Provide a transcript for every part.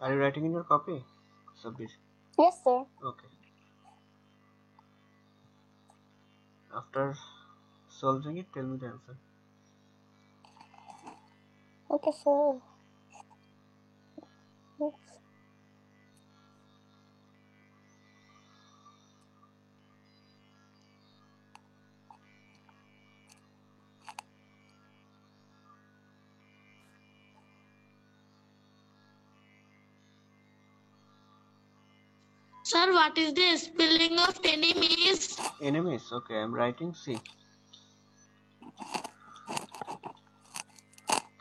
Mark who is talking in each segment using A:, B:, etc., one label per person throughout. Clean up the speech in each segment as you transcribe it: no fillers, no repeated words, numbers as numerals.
A: Are you writing in your copy, Sabir?
B: Yes, sir.
A: Okay. After solving it, tell me the answer.
B: Okay, sir. Yes.
C: Sir, what is the spelling of enemies?
A: Enemies. Okay, I'm writing C.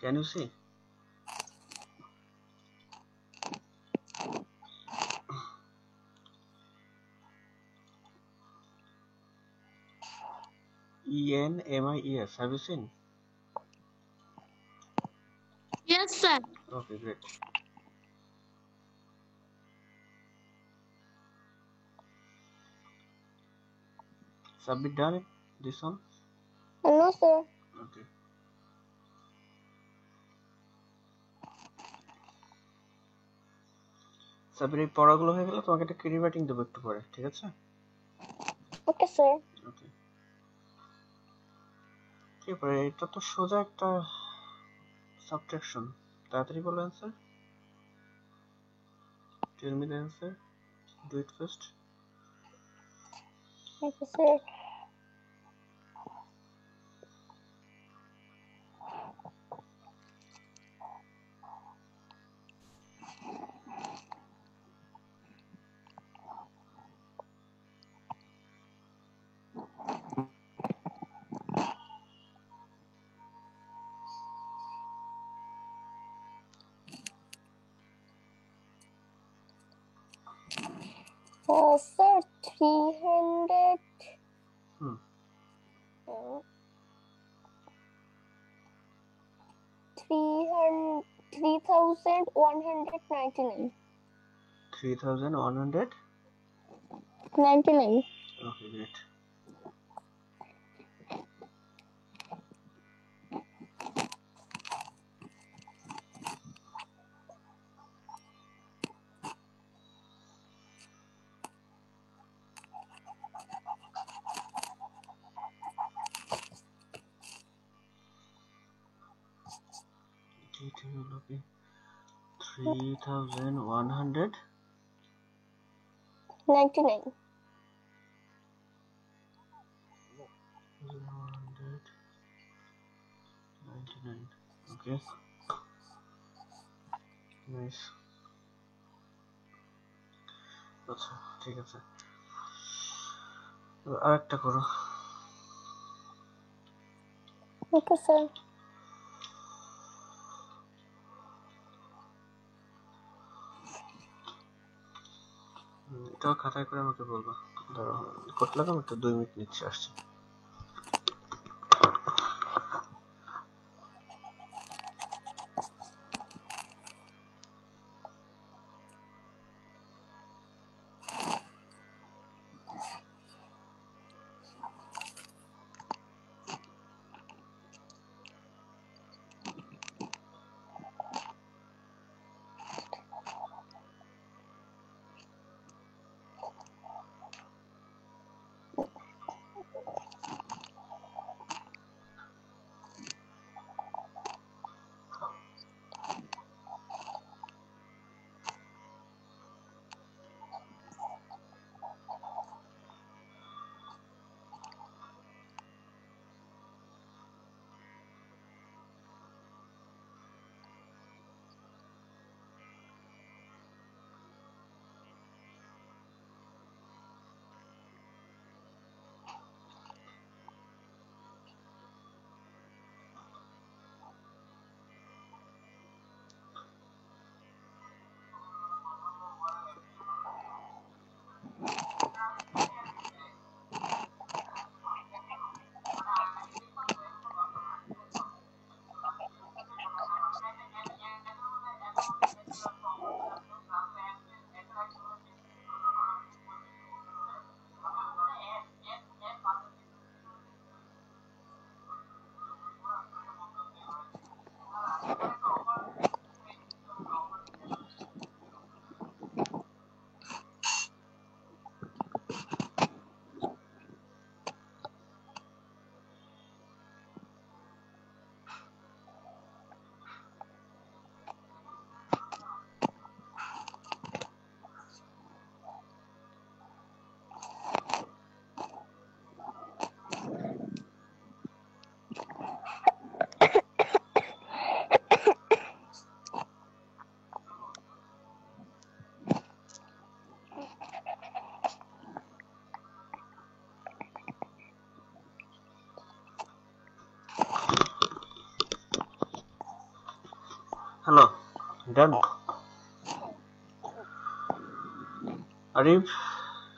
A: Can you see? ENMIES. Have you seen?
C: Yes, sir.
A: Okay, great. Submit done it. This one.
B: No, sir.
A: Okay. Sabir এই পড়াগুলো হয়ে গেলে তোমাকে একটা creative writing দেবো একটু পরে, ঠিক আছে?
B: Okay sir.
A: ওকে। কি পরে এটা তো সোজা একটা সাবট্রাকশন। তাড়াতাড়ি বলো answer. Tell me the answer. Do it first.
B: Okay sir. Sir, 300. 3,199.
A: 3,100.
B: 99.
A: Okay, great. Detail, okay. 3,100.
B: 99.
A: 199. Okay. Nice. আচ্ছা ঠিক আছে, আরেকটা করো।
B: Okay sir.
A: এটাও খাতায় করে আমাকে বলবা। ধরো করতে লাগাম, একটু 2 মিনিট নিচ্ছে, আসছে। হ্যালো, ডান। আরিফ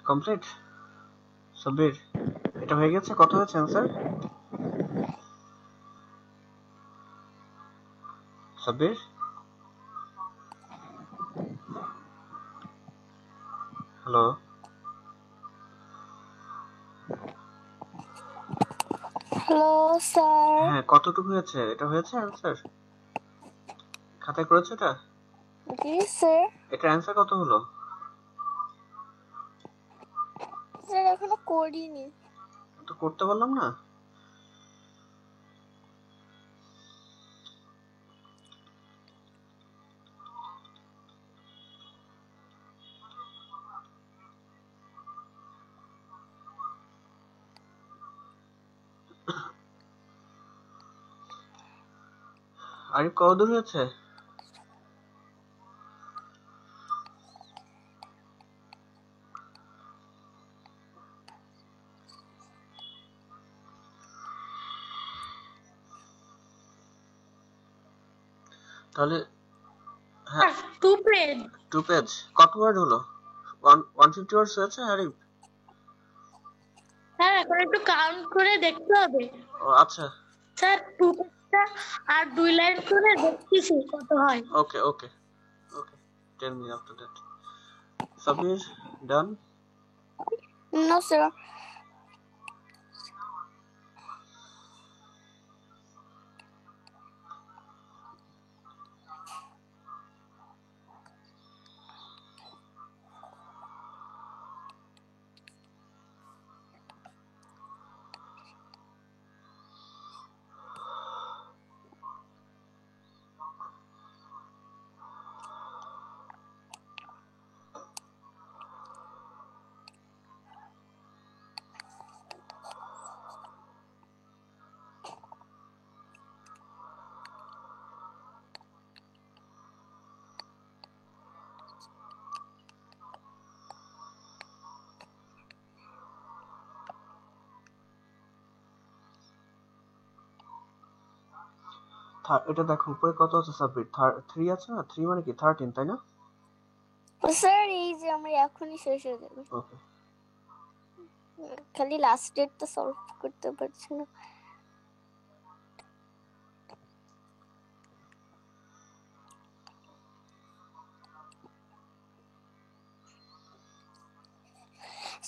A: কমপ্লিট। সাব্বির এটা হয়ে গেছে, কত হয়েছে answer? Sabbir hello,
B: Hello, sir.
A: হ্যাঁ কতটুকু হয়েছে? এটা হয়েছে অ্যান্সার? খাতায় করেছো এটা?
B: Yes, sir.
A: এটা অ্যান্সার কত হলো?
B: Sir, এখনো করিনি।
A: তো করতে বললাম না? আরিফ কত দূর হয়েছে? তাহলে হ্যাঁ,
C: 2 পেজ।
A: 2 পেজ। কত ওয়ার্ড হলো? 150 ওয়ার্ডস হয়েছে আরিফ?
C: স্যার এখন একটু কাউন্ট করে দেখতে হবে।
A: ও আচ্ছা,
C: স্যার 2 পেজটা আর 2 লাইন করে দেখতেছি কত হয়।
A: Okay okay okay, tell me after that. Sabir done?
B: No, sir.
A: এটা দেখো উপরে কত আছে সাবমিট, 3 আছে না? 3 মানে কি 13, তাই না?
B: স্যার এই যে আমার এখনই শেষ হয়ে যাবে।
A: ওকে,
B: খালি লাস্ট ডেটটা সলভ করতে পারছি না।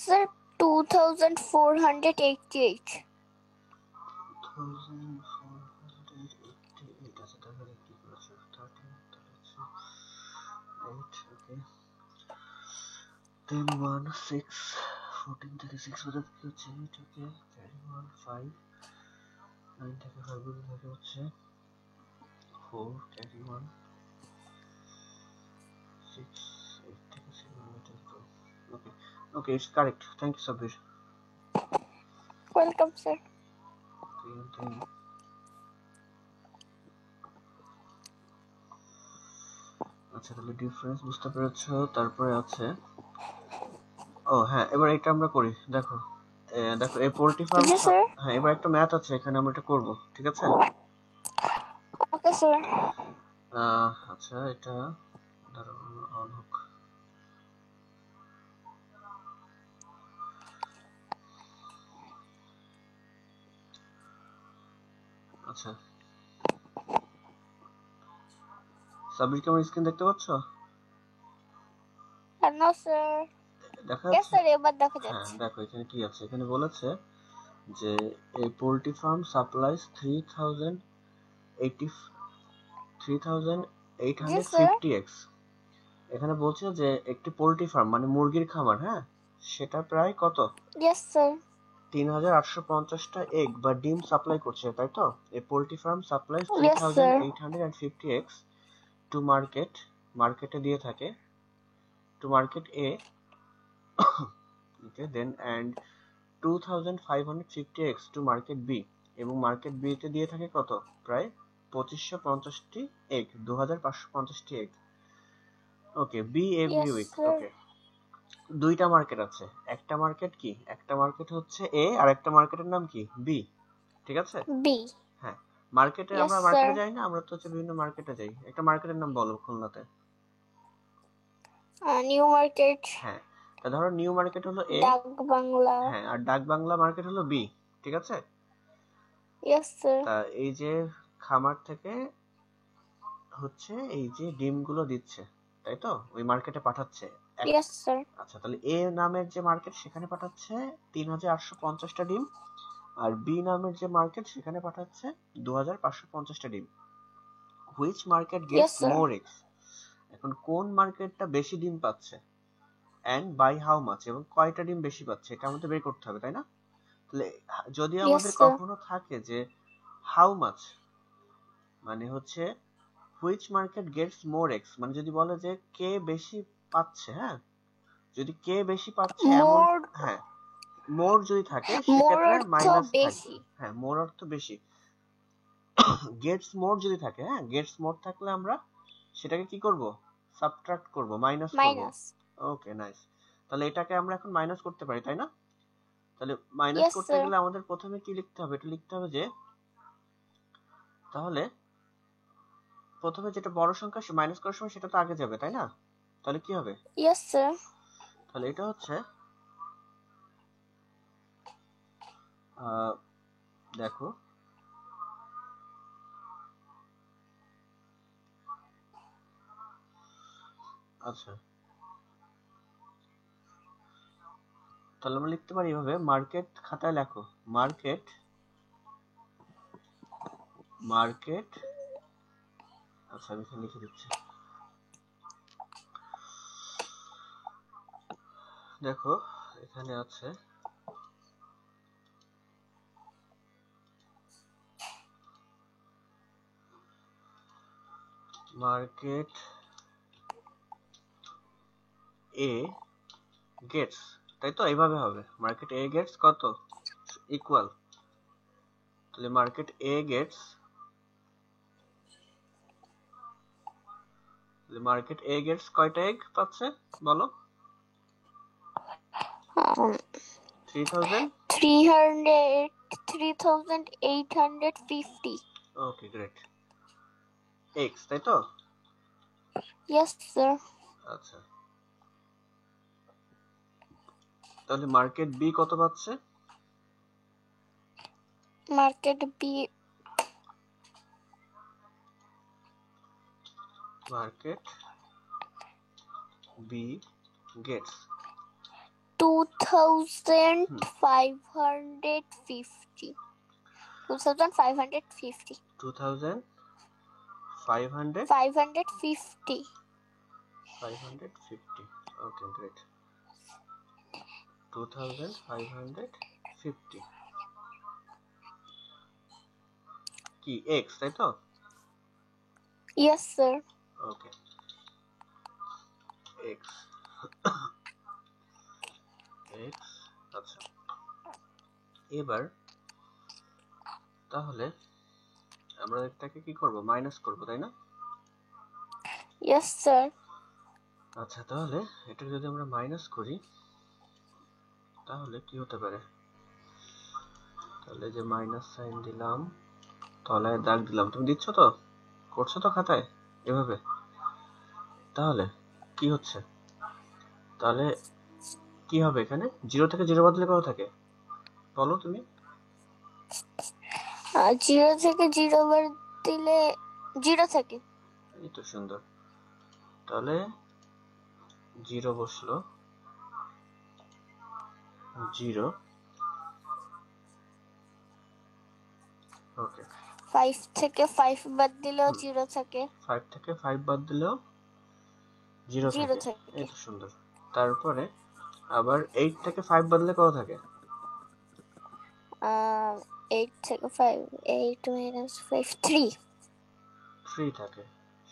B: স্যার 2488
A: 2488 আছে। তাহলে কি করেছে? 13 তাহলে 8, ওকে। then 1 6 14 থেকে 6 বাদে কি হচ্ছে 8, ওকে। carry 1 5 9 থেকে 5 বাদে থাকে হচ্ছে 4, carry 1 6 8 থেকে 7 বাদে 2, ওকে ওকে, it's correct. Thank you Sabir.
B: Welcome sir.
A: Okay, then আচ্ছা তাহলে ডিফারেন্স বুঝতে পেরেছো। তারপরে আছে, ও হ্যাঁ এবার এটা আমরা করি। দেখো দেখো এই পোল্ট্রি ফার্ম,
B: জি স্যার।
A: হ্যাঁ এবার একটা ম্যাথ আছে এখানে, আমরা এটা করব, ঠিক আছে?
B: Okay sir.
A: আচ্ছা এটা ধরো অন হোক। আচ্ছা সাবির কি আমার স্ক্রিন দেখতে পাচ্ছ?
B: না স্যার।
A: দেখা
B: ইয়েস
A: যাচ্ছে?
B: স্যার এবার দেখা
A: হ্যাঁ
B: যাচ্ছে।
A: দেখো এখানে কি আছে, এখানে বলেছে যে এই পোল্ট্রি ফার্ম সাপ্লাইজ 3850 eggs। এখানে বলছে যে একটি পোল্ট্রি ফার্ম মানে মুরগির খামার, হ্যাঁ সেটা প্রায় কত?
B: Yes sir.
A: 3850টা এগ বা ডিম সাপ্লাই করছে, তাই তো? A poultry farm supplies
B: yes sir.
A: 3850 eggs to মার্কেটে দিয়ে থাকে, to market A, okay, then and 2550 eggs to market B, এবং মার্কেট বি তে দিয়ে থাকে কত? প্রায় 2550টি এগ, 2550টি egg. Okay, B every week. Okay, দুইটা মার্কেট আছে। একটা মার্কেট কি, একটা মার্কেট হচ্ছে এ আর একটা মার্কেটের নাম কি বি, ঠিক আছে?
B: বি।
A: হ্যাঁ, মার্কেটে
B: Yes,
A: আমরা মার্কেটে
B: sir.
A: যাই না, আমরা তো হচ্ছে বিভিন্ন মার্কেটে যাই। একটা মার্কেটের নাম বলো খুলনাতে।
B: New Market,
A: হ্যাঁ, তা ধরো নিউ মার্কেট হলো এ,
B: Dak Bangla.
A: হ্যাঁ, আর ডাক বাংলা মার্কেট হলো বি, ঠিক আছে?
B: Yes, sir.
A: তা এই যে খামার থেকে হচ্ছে এই যে ডিমগুলো দিচ্ছে, তাই তো? ওই মার্কেটে পাঠাচ্ছে
B: Yes, sir.
A: আচ্ছা, তাহলে এ নামের যে মার্কেট সেখানে পাঠাচ্ছে 3850টা ডিম, আর বি নামের যে মার্কেট সেখানে পাঠাচ্ছে 2550টা ডিম। Which market
B: Yes,
A: gets
B: sir.
A: More eggs? এখন কোন মার্কেটটা বেশি ডিম পাচ্ছে, এন্ড বাই হাউ মাচ, এবং কয়টা ডিম বেশি পাচ্ছে, এটা আমাদের বের করতে হবে, তাই না? তাহলে যদি
B: Yes,
A: আমাদের
B: sir.
A: কখনো থাকে যে হাউ মাচ, মানে হচ্ছে which market gets more eggs, মানে যদি বলে যে কে বেশি পাচ্ছে, হ্যাঁ, যদি কে বেশি পাচ্ছে এমন,
B: More,
A: হ্যাঁ, মোর যদি থাকে
B: more
A: সেক্ষেত্রে
B: অর্থ
A: মাইনাস থাকবে।
B: বেশি।
A: হ্যাঁ, মোর অর্থ বেশি। গেটস মোর যদি থাকে, হ্যাঁ, গেটস মোর থাকলে আমরা সেটাকে কি করব, সাবট্রাক্ট করব, মাইনাস করব।
B: Minus.
A: ওকে, নাইস। তাহলে এটাকে আমরা এখন মাইনাস করতে পারি, তাই না? তাহলে মাইনাস
B: Yes,
A: করতে
B: sir.
A: গেলে আমাদের প্রথমে কি লিখতে হবে, এটা লিখতে হবে যে, তাহলে প্রথমে যেটা বড় সংখ্যা সে মাইনাস করার সময় সেটা তো আগে যাবে, তাই না? তাহলে কি হবে?
B: Yes, sir.
A: তাহলে এটা হচ্ছে দেখো, আচ্ছা, তাহলে আমরা লিখতে পারি এভাবে, মার্কেট খাতায় লেখো, মার্কেট মার্কেট আচ্ছা, আমি এখানে লিখে দিচ্ছি। দেখো এখানে আছে মার্কেট এ গেটস, তাই তো? এইভাবে হবে, মার্কেট এ গেটস কত, ইকুয়াল, তাহলে মার্কেট এ গেটস, মার্কেট এ গেটস কয়টা এগ পাচ্ছে বলো? 3000,
B: 3,850.
A: ওকে, গ্রেট, এক্স, তাই তো?
B: Yes, sir.
A: আচ্ছা, তাহলে মার্কেট বি কত পাচ্ছে?
B: Market B,
A: market B gets
B: 2,550. 2,550.
A: 2500,
B: 550.
A: 550, okay, great, 2550 কি এক্স, তাই তো?
B: Yes, sir.
A: Okay, X X, আচ্ছা, এবার তাহলে আমরা এটাকে কি করব, মাইনাস করব, তাই না?
B: Yes, sir.
A: আচ্ছা, তাহলে এটা যদি আমরা মাইনাস করি তাহলে কি হতে পারে, তাহলে যে মাইনাস সাইন দিলাম, তলায় দাগ দিলাম, তুমি দিচ্ছ তো, করছো তো খাতায় এভাবে, তাহলে কি হচ্ছে, তাহলে কি হবে এখানে, 0 থেকে 0 বদলে কত থাকে বলো তুমি?
B: 0 থেকে 0 বার দিলে 0 থাকে।
A: এই তো সুন্দর, তাহলে 0 বসলো, 0, ওকে,
B: 5 থেকে 5 বাদ দিলেও 0 থাকে।
A: 5 থেকে 5 বাদ দিলেও 0
B: 0
A: থাকে,
B: থাকে।
A: এই তো সুন্দর। তারপরে আবার 8 থেকে 5 বদলে কত থাকে?
B: 8 থেকে 5, 8 minus 5, 3.
A: 3 থাকে,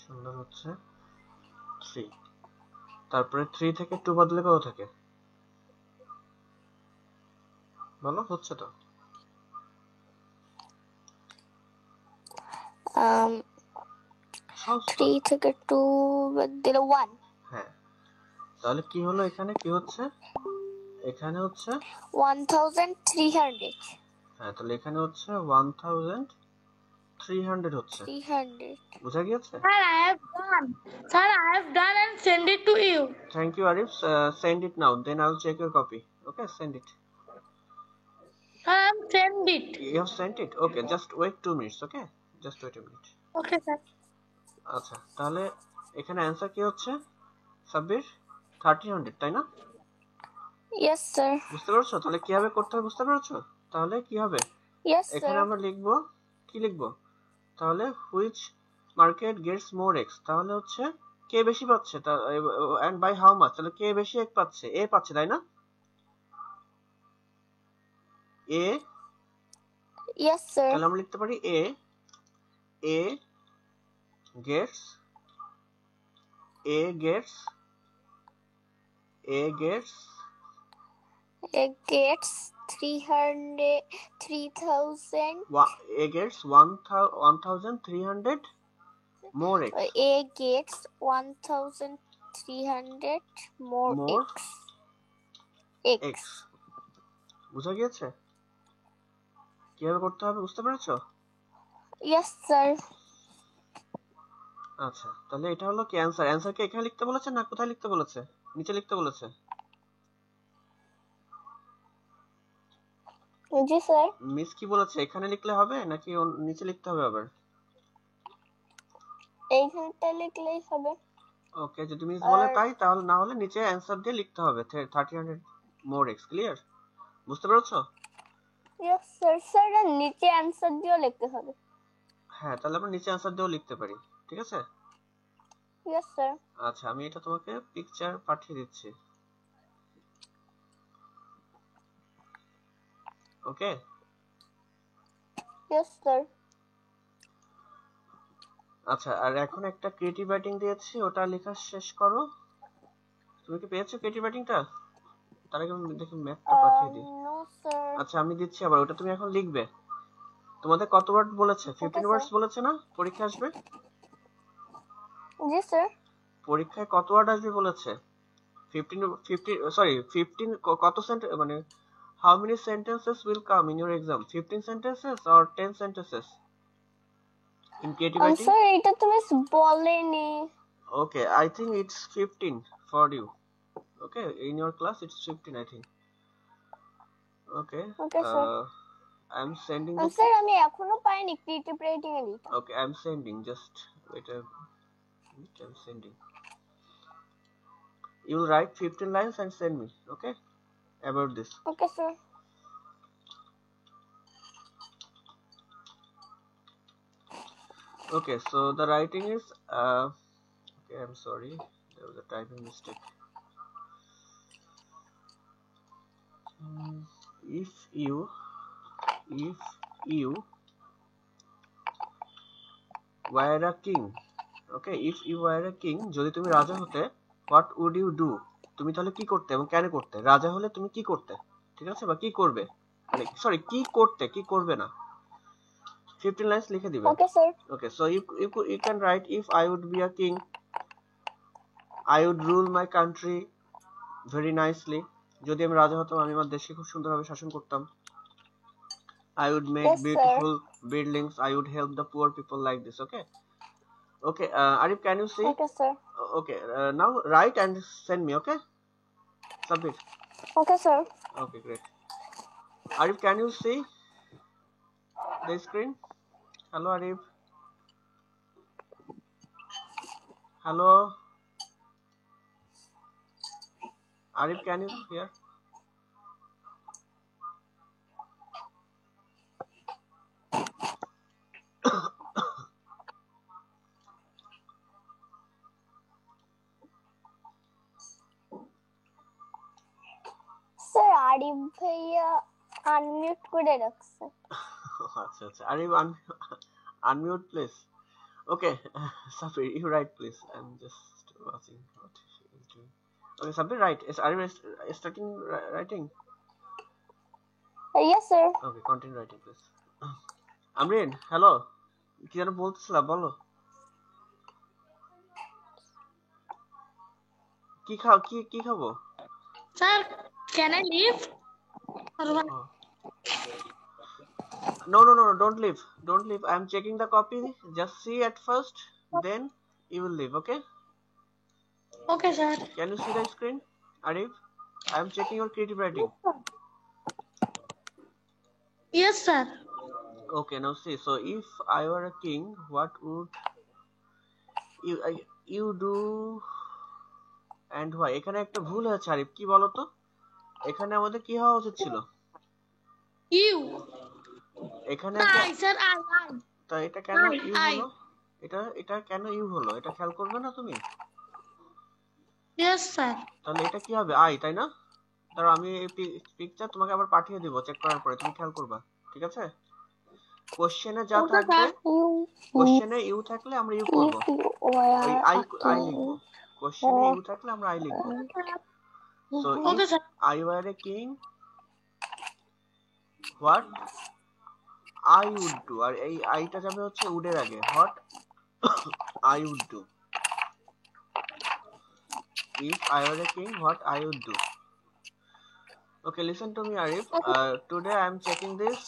A: সুন্দর হচ্ছে 3। তারপরে 3 থেকে 2 বদলে কত থাকে বলো, হচ্ছে তো?
B: 3 থেকে 2 বাদ দিলে 1.
A: হ্যাঁ, তাহলে কি হলো, এখানে কি হচ্ছে, এখানে হচ্ছে
B: 1300.
A: হ্যাঁ, তাহলে এখানে হচ্ছে 300 হচ্ছে
B: 300.
A: বুঝা গিয়েছে
C: Sir, I have done. Sir, I have done and send it to you.
A: Thank you, Arif. Send it now. Then I'll check your copy. Okay, send it.
C: Sir, I have sent it.
A: You have sent it? Okay, just wait 2 minutes. Okay, just wait a minute.
C: Okay, sir.
A: আচ্ছা তাহলে এখানে answer কি হচ্ছে সাব্বির 1300 তাই না
B: Yes, sir.
A: বুঝতে পারছো তাহলে কিভাবে করতে হবে বুঝতে পারছো তাহলে কি হবে
B: Yes,
A: এখানে
B: sir.
A: আমরা লিখবো কি লিখবো তাহলে which market gets more x তাহলে হচ্ছে কে বেশি পাচ্ছে and by how much তাহলে কে বেশি এক পাচ্ছে এ পাচ্ছে তাই না এ
B: Yes, sir.
A: তাহলে আমরা লিখতে পারি এ gets A gets
B: It gets 3,000.
A: A gets 1,300 more x.
B: A gets 1,300 more
A: More
B: x.
A: x. বুঝা গিয়েছে কিভাবে করতে হবে বুঝতে পেরেছো
B: Yes, sir.
A: আচ্ছা তাহলে এটা হলো কি অ্যানসার অ্যানসার কি এখানে লিখতে বলেছে না কোথায় লিখতে বলেছে নিচে লিখতে বলেছে
B: জি স্যার
A: মিস কি বলেছে এখানে লিখলে হবে নাকি নিচে লিখতে হবে আবার
B: এইখানটা লিখলেই হবে
A: ওকে যদি মিস বলে তাই তাহলে না হলে নিচে অ্যানসার দিয়ে লিখতে হবে 300 মোর এক্স ক্লিয়ার বুঝতে পেরেছো
B: ইয়েস স্যার স্যার নিচে অ্যানসার দিয়েও লিখতে হবে
A: হ্যাঁ তাহলে আমরা নিচে অ্যানসার দিয়েও লিখতে পারি ঠিক আছে
B: ইয়েস স্যার
A: আচ্ছা আমি এটা তোমাকে পিকচার পাঠিয়ে দিচ্ছি ওকে
B: ইয়েস স্যার
A: আচ্ছা আর এখন একটা ক্রিয়েটিভ রাইটিং দিয়েছি ওটা লেখা শেষ করো তুমি কি পেয়েছো ক্রিয়েটিভ রাইটিংটা তার আগে আমি দেখি ম্যাথটা পাঠিয়ে দিই
B: নো স্যার
A: আচ্ছা আমি দিচ্ছি আবার ওটা তুমি এখন লিখবে তোমাদের কত ওয়ার্ড বলেছে 15 ওয়ার্ডস বলেছে না পরীক্ষা আসবে
B: জি স্যার
A: পরীক্ষায় কত ওয়ার্ড আসবে বলেছে 15 কত সেন্টেন্স মানে how many sentences will come in your exam 15 sentences or 10 sentences in creative writing
B: sir এটা তুমি বলেনি
A: okay I think it's 15 for you okay in your class it's 15 I think okay
B: sir.
A: I'm sending
B: sir আমি এখনো পাইনি creative writing এর এটা
A: okay I'm sending just wait a minute I'm sending you'll write 15 lines and send me okay about this
B: okay sir
A: okay so the writing is okay I'm sorry there was a typing mistake if you were a king okay if you were a king যদি তুমি রাজা হতে what would you do তুমি তাহলে কি করতে এবং কেন করতে রাজা হলে তুমি কি করতে ঠিক আছে বা কি করবে মানে সরি কি করতে কি করবে না 15 lines লিখে দিবে
B: okay sir
A: okay so you can write if I would be a king I would rule my country very nicely যদি আমি রাজা হতাম আমি আমার দেশকে খুব সুন্দরভাবে শাসন করতাম I would make
B: Yes,
A: beautiful buildings I would help the poor people like this okay okay Arif can you see
B: okay sir
A: okay now write and send me okay submit
B: okay sir
A: okay great Arif can you see the screen hello Arif hello Arif can you hear
B: sir Arif ভাইয়া unmute করে রাখছে
A: আচ্ছা আচ্ছা Arif unmute please okay Sabir you write please I'm just watching what she is doing okay Sabir write is Arif starting writing
B: yes sir
A: okay continue writing please Amrin hello কি যেন বলছিলা বলো কি খাবো
C: Sir, can I leave?
A: no don't leave Don't leave. I'm checking the copy. Just see at first, then you will leave. Okay?
C: Okay, sir.
A: Can you see the screen, Arif? I'm checking your creative writing.
C: Yes, sir.
A: Okay, now see. So if I were a king, what would you do and why? এখানে একটা ভুল হয়েছে আরিফ, কি বলতো? এখানে আমাদের কি হওয়া উচিত ছিল?
C: You.
A: এখানে
C: Sir,
A: একটা,
C: I, sir, I.
A: তা এটা কেন
C: I,
A: ইউ
C: I.
A: হলো? এটা কেন ইউ হলো? এটা খেয়াল করবে না তুমি?
C: Yes, sir.
A: তাহলে এটা কি হবে? আই, তাই না? ধরো আমি এই পিকচার তোমাকে আবার পাঠিয়ে দিব চেক করার পরে, তুমি খেয়াল করবা। ঠিক আছে? কোশ্চেনে যা
C: Okay,
A: থাকবে,
C: sir.
A: কোশ্চেনে ইউ থাকলে আমরা ইউ করব,
B: If you
A: ওই
B: were
A: আই
B: a
A: আই লিখব।
B: king,
A: কোশ্চেনে ইউ থাকলে আমরা আই লিখব। So if
C: Okay, sir.
A: I were a king, what I would do, আর এই আইটা যাবে হচ্ছে উডের আগে, what I would do. If I were a king, what I would do. Okay, listen to me, Arif. Today I am checking this,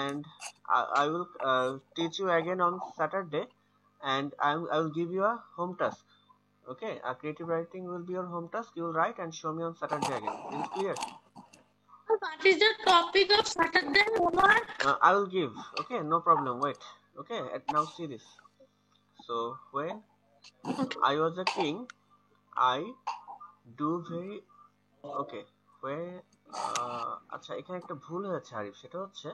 A: and I will teach you again on Saturday, and I will give you a home task. Okay, creative writing will be your home task. You will write and show me on Saturday again. Is it clear?
C: What is the topic of Saturday homework?
A: I will give. Okay, no problem. Wait. Okay, now see this. So when I was a king, I do very okay. When আচ্ছা, এখানে একটা ভুল হয়েছে আরিফ, সেটা হচ্ছে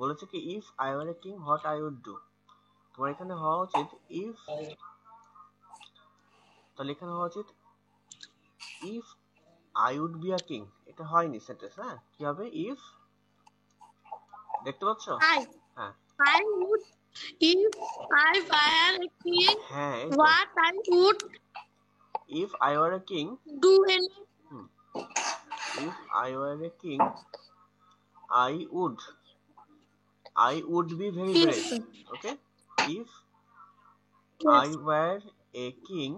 A: বলেছে কি if I were a king what I would do. তোমার এখানে হওয়া উচিত ইফ, তাহলে এখানে হওয়া উচিত if I would be a king. এটা হয়নি সেন্টেন্স। হ্যাঁ, কি হবে? ইফ, দেখতে পাচ্ছ? হ্যাঁ
C: I would, if I were a king,
A: হ্যাঁ, এই তো।
C: what I would
A: if I were a king,
C: do any.
A: If I were a king, I would be very
C: Yes,
A: brave.
C: sir.
A: Okay, if I
C: Yes.
A: were a king,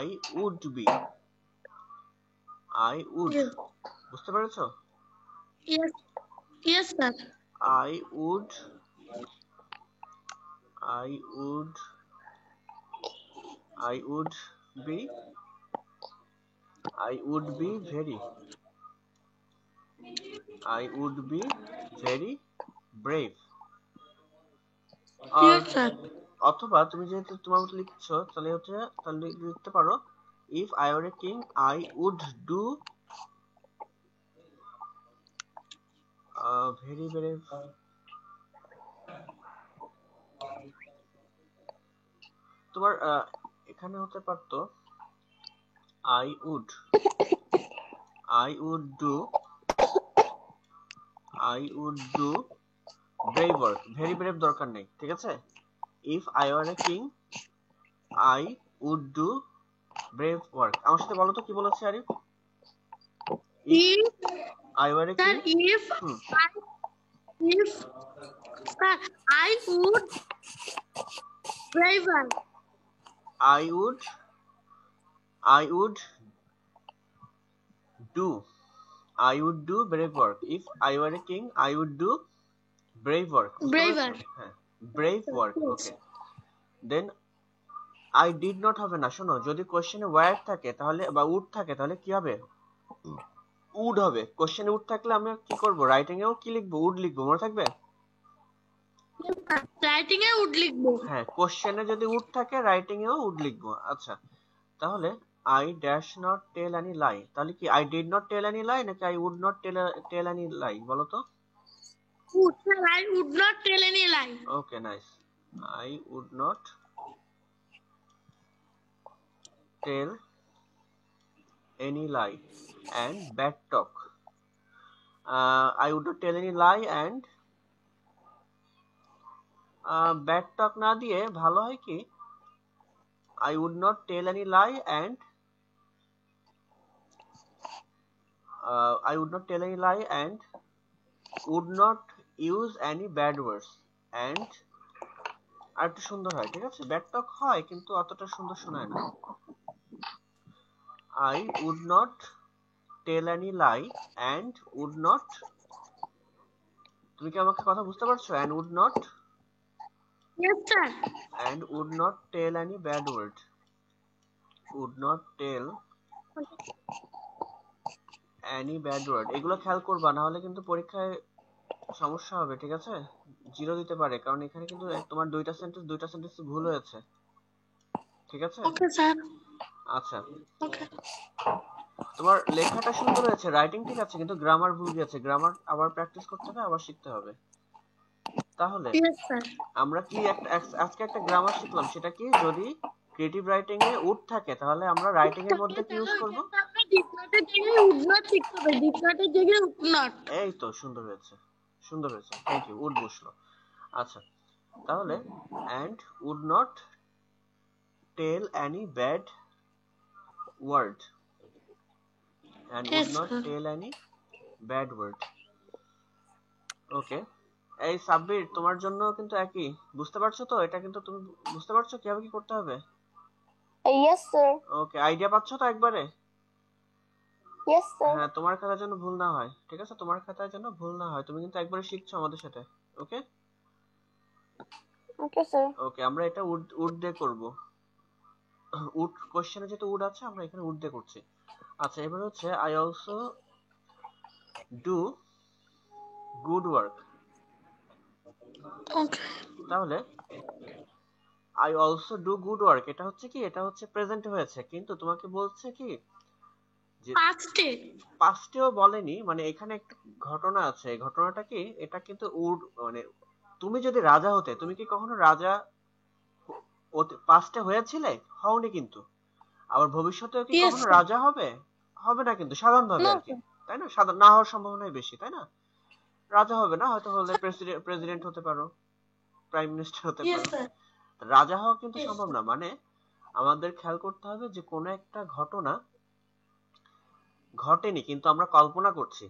A: I would be. I would.
C: Yes.
A: বুঝতে পেরেছো?
C: Yes. Yes, sir.
A: I would be very brave. R
C: Yes, sir.
A: অথবা তুমি যেহেতু তোমার মতো লিখছো, তাহলে লিখতে পারো if I were a king I would do very brave. তোমার এখানে হতে পারতো I would do brave work. very brave দরকার নেই, ঠিক আছে? if I were a king I would do brave work. আমার সাথে বলো তো কি বলেছে Arif?
C: If,
A: I were a
C: sir,
A: king,
C: if sir, I would driver.
A: I would do brave work. If I were a king I would do brave work.
C: Braver.
A: হ্যাঁ, brave work. Okay, then I did not হবে না। শোনো, যদি কোশ্চেনে wire থাকে তাহলে বা would থাকে তাহলে কি হবে? উড হবে। কোশ্চেনে উড থাকলে আমরা কি করব? রাইটিং এও কি লিখবো? উড লিখবো, মনে থাকবে?
C: রাইটিং এ উড লিখবো।
A: হ্যাঁ, কোশ্চেনে যদি উড থাকে রাইটিং এও উড লিখবো। আচ্ছা, তাহলে I dash not tell any lie, তাহলে কি I did not tell any lie নাকি I would not tell any lie বলো তো?
C: Sir, I would not tell any lie.
A: Okay, nice. I would not tell any lie and bad talk. I would not tell any lie and bad talk না দিয়ে ভালো হয় কি I would not tell any lie and I would not tell any lie and would not use any bad words and আর একটু সুন্দর হয়, ঠিক আছে? ব্যাড টক হয় কিন্তু অতটা সুন্দর শোনায় না। I would not tell any lie and would not তুমি কি আমাকে কথা বুঝতে পারছো? and would not
C: Yes, sir.
A: tell any bad word. would not tell any bad word. এগুলো খেয়াল করবা, না হলে কিন্তু পরীক্ষায় সমস্যা হবে, ঠিক আছে? জিরো দিতে পারে, কারণ এখানে কিন্তু তোমার দুইটা সেন্টেন্স ভুল হয়েছে, ঠিক আছে?
C: Okay, sir.
A: আচ্ছা,
C: Okay.
A: তোমার লেখাটা সুন্দর হয়েছে, রাইটিং ঠিক আছে, কিন্তু গ্রামার ভুল গেছে। গ্রামার আবার প্র্যাকটিস করতে হবে, আবার শিখতে হবে। তাহলে
C: Yes, sir.
A: আমরা কি আজকে একটা গ্রামার শিখলাম, সেটা কি, যদি ক্রিয়েটিভ রাইটিং এ উড থাকে তাহলে আমরা রাইটিং এর মধ্যে কি ইউজ করব?
C: Did not would not শিখতে হবে। Did not এর জায়গায় would not.
A: এই তো সুন্দর হয়েছে, সুন্দর হয়েছে, থ্যাংক ইউ, উড বসলো। আচ্ছা, তাহলে and would not tell any bad word, and would
C: Yes,
A: not
C: sir.
A: tell any bad word. ওকে, এই সাব্বির, তোমার জন্য কিন্তু একই, বুঝতে পারছো তো? এটা কিন্তু তুমি বুঝতে পারছো কিভাবে কি করতে হবে?
B: Yes, sir.
A: ওকে, আইডিয়া পাচ্ছো তো একবারে?
B: Yes, sir.
A: হ্যাঁ, তোমার খাতায় যেন ভুল না হয়, ঠিক আছে? তোমার খাতায় যেন ভুল না হয়, তুমি কিন্তু একবারে শিখছো আমাদের সাথে, ওকে?
B: Okay, sir.
A: ওকে, আমরা এটা উড দিয়ে করব। উড কোশ্চেনে যেহেতু উড আছে, আমরা এখানে উড দিয়ে করছি। আচ্ছা, এবার হচ্ছে I also do good work.
C: Okay.
A: তাহলে I also do good work, এটা হচ্ছে কি, এটা হচ্ছে প্রেজেন্ট হয়েছে, কিন্তু তোমাকে বলছে কি যে
C: Past এ।
A: পাস্টেও বলেনি, মানে এখানে একটা ঘটনা আছে। এই ঘটনাটা কি, এটা কিন্তু উড, মানে তুমি যদি রাজা হতে, তুমি কি কখনো রাজা পাস্টে হয়েছিলে? হওনি কিন্তু। আবার ভবিষ্যতেও কি
C: Yes,
A: কখনো
C: sir.
A: রাজা হবে? হবে না কিন্তু, সাধারণভাবে
C: No,
A: আর কি,
C: sir.
A: তাই না? সাধারণ না হওয়ার সম্ভাবনাই বেশি, তাই না? রাজা হবে না, হয়তো হলে প্রেসিডেন্ট হতে পারো, প্রাইম মিনিস্টার হতে
C: Yes,
A: পারো,
C: sir.
A: রাজা হওয়া কিন্তু
C: Yes,
A: সম্ভব
C: sir.
A: না। মানে আমাদের খেয়াল করতে হবে যে কোনো একটা ঘটনা ঘটেনি, কিন্তু আমরা কল্পনা করছি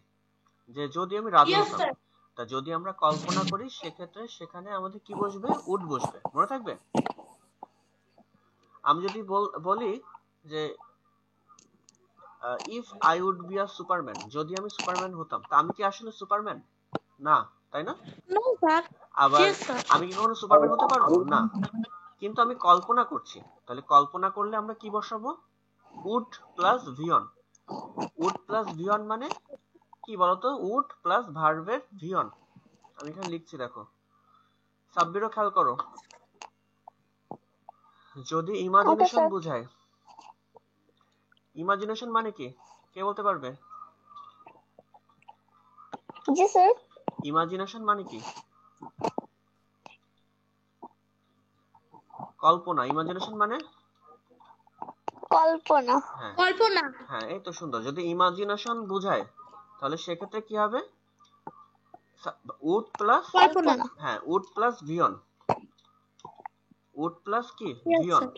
A: যে যদি আমি রাজা
C: Yes,
A: হতাম।
C: sir.
A: তা যদি আমরা কল্পনা করি, সেক্ষেত্রে সেখানে আমাদের কি বসবে? উড বসবে, মনে থাকবে? আমি যদি বলি যে if I would be a superman, যদি আমি সুপারম্যান হতাম, তা আমি কি আসলে সুপারম্যান? না, তাই না?
C: No, sir.
A: আবার
C: Yes, sir.
A: আমি কি কখনো সুপারম্যান হতে পারবো? না, কিন্তু আমি কল্পনা করছি। তাহলে কল্পনা করলে আমরা কি বসাবো? Would plus V one. Would plus V one মানে কি বলতো? উড প্লাস ভার্বের ভিয়ন। আমি এখানে লিখছি, দেখো। সাব্বিরও খেয়াল করো, যদি
B: Okay,
A: ইমাজিনেশন
B: sir.
A: বুঝায়, ইমাজিনেশন মানে কি, কে বলতে পারবে?
B: জি, sir.
A: ইমাজিনেশন মানে কি? কল্পনা। ইমাজিনেশন মানে
B: কল্পনা।
A: হ্যাঁ,
C: কল্পনা।
A: হ্যাঁ, এই তো সুন্দর। যদি ইমাজিনেশন বুঝায়, তাহলে সেক্ষেত্রে কি হবে? উড প্লাস,
C: কল্পনা।
A: হ্যাঁ, would plus V one. Would plus কি?
C: Yes,
A: V one.
C: sir.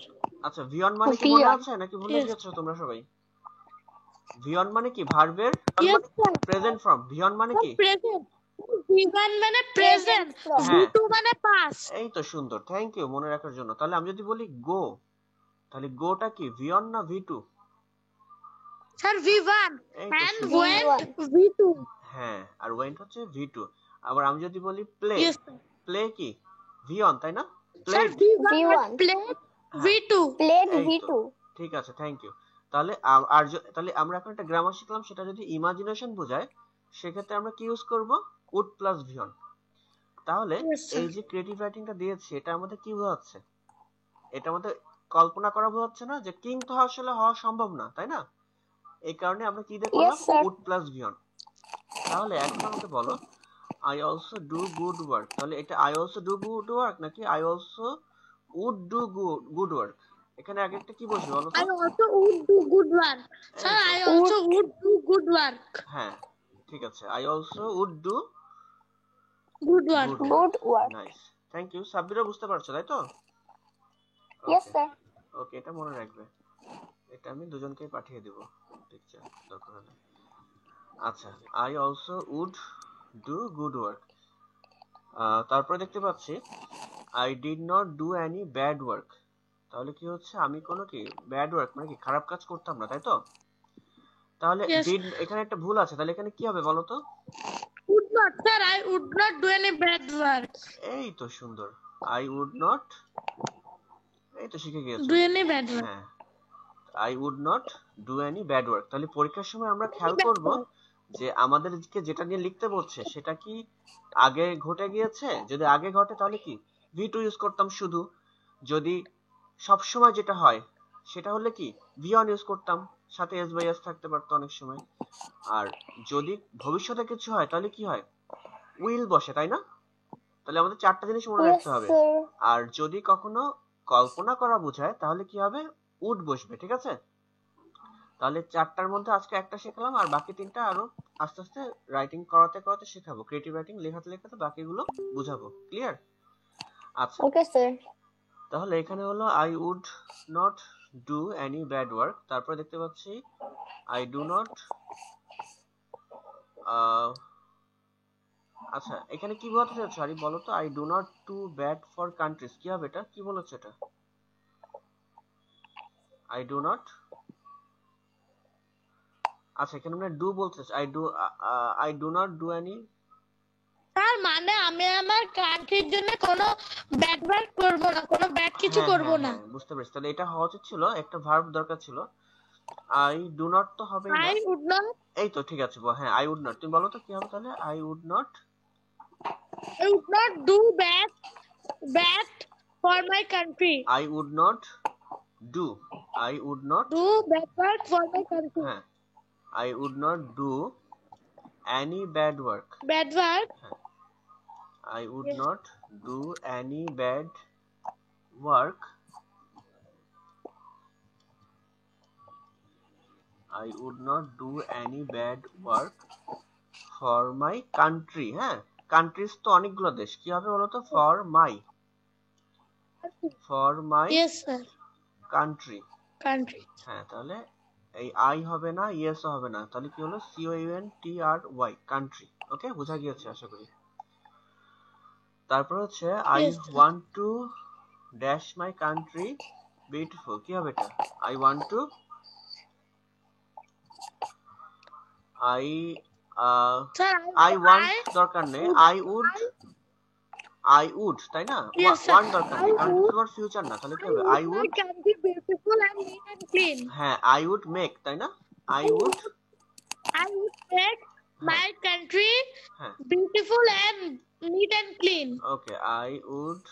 A: আচ্ছা, ভিয়ন মানে কি মনে
B: ভিয়ন।
A: আছে নাকি ভুলে
C: Yes.
A: গেছো তোমরা সবাই? ভিয়ন মানে কি? ভার্বের
C: Yes, sir.
A: Present form. V one মানে কি?
C: Present. V1 মানে present.
A: হ্যাঁ,
C: V2 মানে past.
A: এই তো সুন্দর, থ্যাংক ইউ মনে রাখার জন্য। তাহলে আমি যদি বলি গো, তাহলে গোটা কি, ভিয়ন না ভি2?
C: Sir, V1.
A: এই তো
C: And
A: সুন্দর,
C: went V2.
A: হ্যাঁ, আর ওয়েন্ট হচ্ছে ভি2। আবার আমি যদি বলি প্লে,
C: Yes, sir.
A: প্লে কি, ভিয়ন, তাই না?
C: Sir,
A: played,
C: V1
B: V1.
C: and played
A: হ্যাঁ,
C: V2.
B: প্লেড
A: এই
B: V2.
A: তো, ঠিক আছে, থ্যাংক ইউ। তাহলে তাহলে আমরা এখন একটা গ্রামার শিখলাম, সেটা যদি ইমাজিনেশন বোঝায়, সেক্ষেত্রে আমরা কি ইউজ করব? Would plus V one. তাহলে
C: Yes, sir.
A: এই যে ক্রিয়েটিভ রাইটিংটা দিয়েছি, এটা আমাদের কি বোঝাচ্ছে? এটা আমাদের কল্পনা করা বোঝাচ্ছে না যে কিং তো আসলে হওয়া সম্ভব না, তাই না? এই কারণে আমরা কি দিয়ে করলাম?
B: Yes, sir.
A: Would plus V one. তাহলে এখন আমাকে বলো, I also do good work, তাহলে এটা I also do good work নাকি I also would do good work? এখানে আগে একটা কি বসবে বলো তো?
C: I also would do good work. Sir,
A: এই
C: I
A: তো,
C: also would do good work.
A: হ্যাঁ, ঠিক আছে, I also would do
C: Good work.
A: Good
B: Good work.
A: Nice, thank you. সাব্বিরও বুঝতে পারছো, তাই তো?
B: Yes,
A: ওকে,
B: sir.
A: ওকে, এটা মনে রাখবে। এটা আমি দুজনকেই পাঠিয়ে দিব পিকচার দরকার হলে। আচ্ছা, I also would do good work. তারপরে দেখতে পাচ্ছি I did not do any bad work. তাহলে কি হচ্ছে? আমি কোনো কি ব্যাড ওয়ার্ক মানে কি খারাপ কাজ করতাম না, তাই তো? তাহলে
C: Yes.
A: ডিড, এখানে একটা ভুল আছে, তাহলে এখানে কি হবে বলো তো?
C: Would not, sir. I would not do any bad work.
A: এই তো সুন্দর, আই উড নট, এই তো শিখে গিয়েছো।
C: Do any bad work.
A: হ্যাঁ, I would not do any bad work. তাহলে পরীক্ষার সময় আমরা খেয়াল
C: Bad
A: করব
C: work.
A: যে আমাদেরকে যেটা নিয়ে লিখতে বলছে সেটা কি আগে ঘটে গিয়েছে। যদি আগে ঘটে তাহলে কি ভি টু ইউজ করতাম শুধু। যদি সব সময় যেটা হয় সেটা হলে কি ভি অন ইউজ করতাম, সাথে এস বাই এস থাকতে পারতো অনেক সময়। আর যদি ভবিষ্যতে কিছু হয় তাহলে কি হয়, উইল বসে, তাই না? তাহলে আমাদের চারটা জিনিস মনে
B: Yes,
A: রাখতে হবে।
B: sir.
A: আর যদি কখনো কল্পনা করা বোঝায় তাহলে কি হবে, উড বসবে, ঠিক আছে? তাহলে চারটার মধ্যে আজকে একটা শিখলাম, আর বাকি তিনটা আরো আস্তে আস্তে রাইটিং করাতে করাতে শেখাবো, ক্রিয়েটিভ রাইটিং লেখাতে লেখাতে বাকিগুলো বুঝাবো। ক্লিয়ার? আচ্ছা,
B: Okay, sir.
A: তাহলে এখানে হলো I would not do any bad work. তারপরে দেখতে পাচ্ছি আই ডু নট, আচ্ছা এখানে কি বলতে চাচ্ছ আরি বলো তো? I do not do bad for countries, কি হবে এটা? কি বলেছো এটা? আই ডু নট, আচ্ছা এখানে আমরা ডু বলতে চাচ্ছি, I do not do any.
C: তার মানে আমি আমার কান্ট্রির জন্য কোনো ব্যাড ওয়ার্ক করব না, কোনো ব্যাড কিছু
A: হ্যাঁ
C: করব
A: হ্যাঁ
C: না।
A: হ্যাঁ, বুঝতে পেরেছি। তাহলে এটা হওয়া উচিত ছিল, একটা ভার্ব দরকার ছিল। আই ডু নট তো হবেই না।
C: I would not,
A: এই তো ঠিক আছে, হ্যাঁ আই উড নট। তুমি বলো তো কি হবে তাহলে? I would not,
C: I would not do bad for my country.
A: I would not do, I would not,
C: Do bad work for my country.
A: হ্যাঁ I would not do any bad work.
C: Bad work.
A: I would
C: Yes.
A: not do any bad work. I would not do any bad work for my country. হ্যাঁ, countries তো অনেকগুলো দেশ, কি হবে বলো তো? for my
C: Yes, sir.
A: country.
C: Country.
A: হ্যাঁ, তাহলে এই আই হবে না, ইয়েস হবে না, তাহলে কি হলো? COUNTRY, country. ওকে, বোঝা গিয়েছে আশা করি। তারপর হচ্ছে I
C: Yes, sir.
A: Want to dash my country beautiful, কি হবে এটা? I want to, I
C: Sir,
A: I want দরকার নেই, আই উড, তাই না?
C: Yes, sir.
A: ওয়ান দরকার নেই,
C: I
A: কারণ
C: would,
A: তোমার ফিউচার না। তাহলে কি
C: I
A: হবে?
C: would
A: I
C: my
A: would,
C: country beautiful and neat and clean.
A: হ্যাঁ আই উড মেক, তাই না? I would,
C: I would make my country
A: হ্যাঁ
C: beautiful and neat and clean.
A: Okay, I would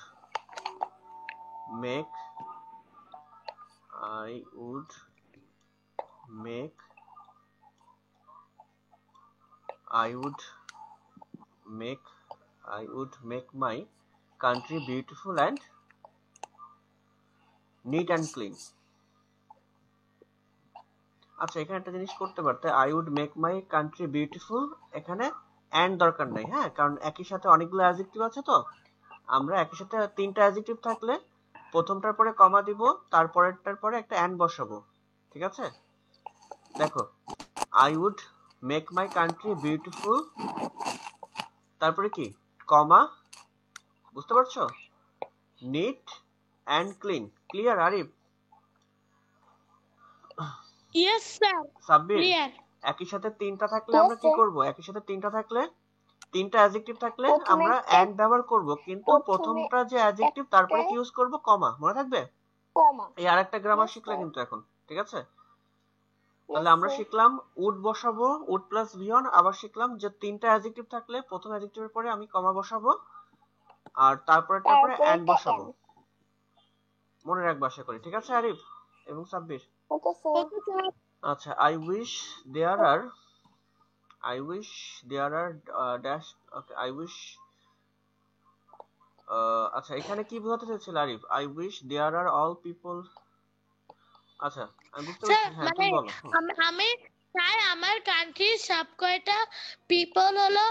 A: make, I would make, I would make my country beautiful and neat and clean. আচ্ছা এখানে একটা জিনিস করতে পারতে, I would make my country beautiful, এখানে and দরকার নাই, হ্যাঁ, কারণ একই সাথে অনেকগুলো অ্যাডজেক্টিভ আছে, তো আমরা একই সাথে তিনটা অ্যাডজেক্টিভ থাকলে প্রথমটার পরে কমা দিব, তারপরেরটার পরে একটা and বসাবো, ঠিক আছে? দেখো, I would make my country beautiful, তারপরে কি কমা, বুঝতে পারছো? Neat and clean. Clear Arif?
C: Yes, sir.
A: Sabbir,
C: Clear.
A: একই সাথে তিনটা থাকলে
B: Yes,
A: আমরা কি
B: sir.
A: করব? একই সাথে তিনটা থাকলে, তিনটা অ্যাডজেক্টিভ থাকলে
B: প্রথমে
A: আমরা অ্যান্ড ব্যবহার করব, কিন্তু
B: প্রথমে
A: প্রথমটা যে অ্যাডজেক্টিভ তারপরে কি ইউজ করব? কমা, মনে থাকবে?
B: কমা।
A: এই আরেকটা গ্রামার
B: Yes,
A: শিখলে
B: sir.
A: কিন্তু এখন, ঠিক আছে?
B: Yes,
A: তাহলে আমরা
B: sir.
A: শিখলাম উড বসাবো, উড প্লাস ভিয়ন, আবার শিখলাম যে তিনটা অ্যাডজেক্টিভ থাকলে প্রথম অ্যাডজেক্টিভের পরে আমি কমা বসাবো, আর তারপরেরটার পরে
B: তারপরে
A: অ্যান্ড
B: একটা
A: বসাবো।
B: and.
A: মনে রাখবো আশা করি, ঠিক আছে আরিফ এবং Sabbir?
B: Okay, sir.
C: Okay, sir.
A: আচ্ছা, I wish there are dash, okay, আচ্ছা এখানে কি বোঝাতে চাইছিল Arif? I wish there are all people, আচ্ছা আমি বুঝতে
C: স্যার
A: পারছি, হ্যাঁ
C: মানে
A: তুমি বলো।
C: আমি চাই আমার কান্ট্রির সব কয়টা পিপল হলো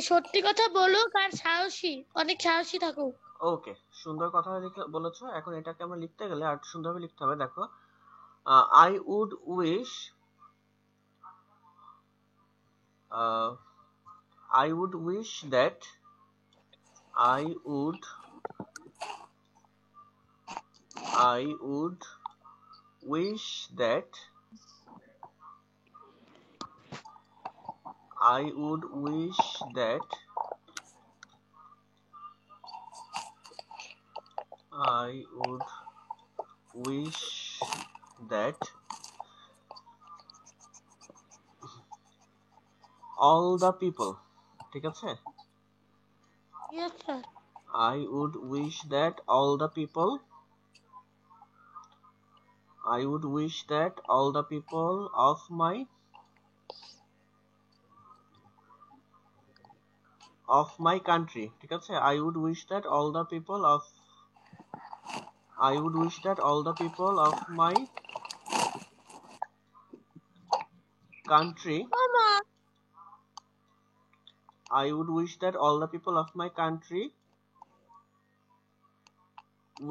C: সত্যি কথা বলুক আর সাহসী, অনেক সাহসী থাকুক।
A: ওকে, সুন্দর কথা বলেছো। এখন এটাকে আমরা লিখতে গেলে আর সুন্দরভাবে লিখতে হবে। দেখো, I would wish, I would wish that, I would wish that I would wish that all the people, ঠিক আছে?
C: Yes, sir.
A: I would wish that all the people of my country, ঠিক আছে? I would wish that all the people of my country
C: Mama.
A: I would wish that all the people of my country